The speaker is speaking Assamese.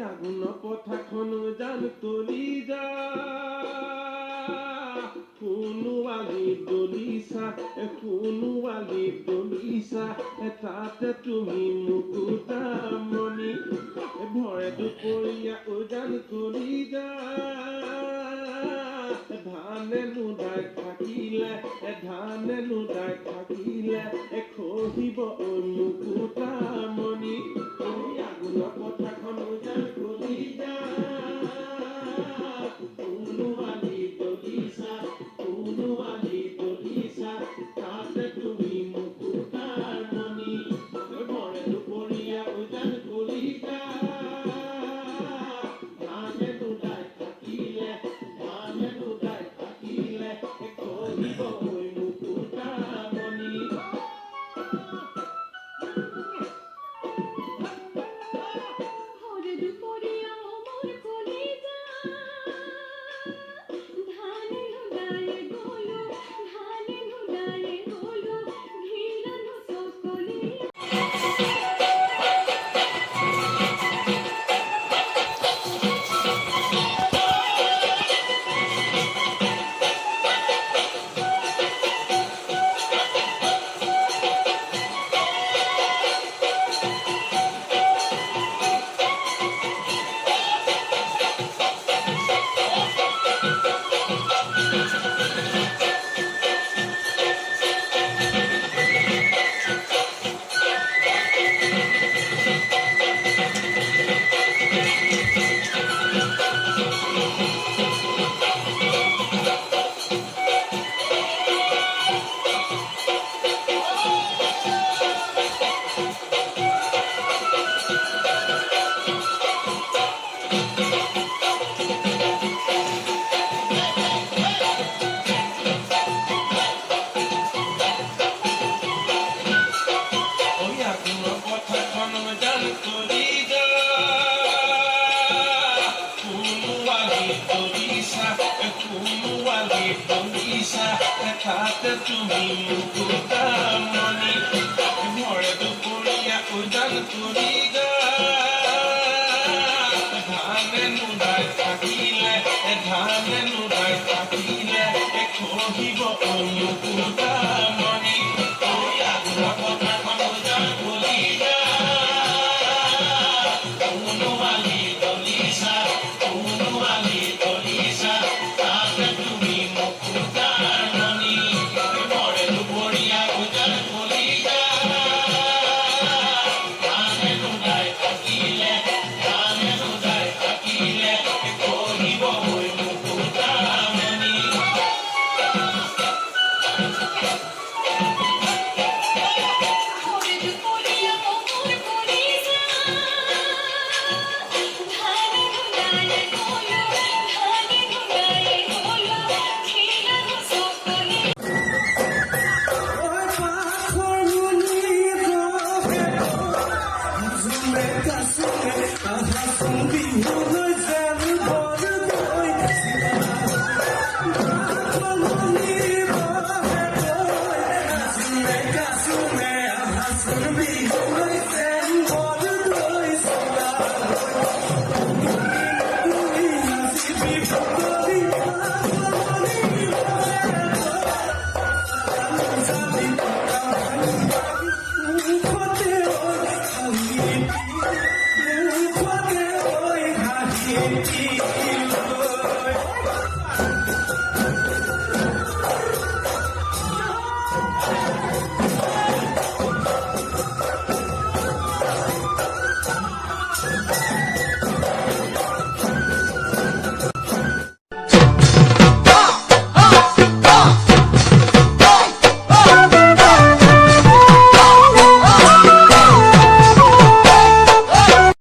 আগুন পথাখন জান তলি যা সোণোৱালী দলিছা সোণোৱালী দলিছা তাতে তুমি মুকুতামণি ভৰে দুপৰীয়া উজান তলি যা ধানে নুদাই থাকিলে খহিব মুকুতামণি আগুন পথাখন উজান তলি যা সোণোৱালী দলিছা তাতে তুমি মুকুতামণি ভৰে দুপৰীয়া উজান তলি যা ধানে নুদাই থাকিলে খহিব মুকুতামণি সোণোৱালী দলিছা তাতে তুমি মুকুতামণি ভৰে দুপৰীয়া উজান তলি যা ধানে নুদাই থাকিলে খহিব মুকুতামণি আগুন পথাখন উজান তলি যা সোণোৱালী দলিছা তাতে তুমি মুকুতামণি ভৰে দুপৰীয়া উজান তলি যা ধানে নুদাই থাকিলে খহিব মুকুতামণি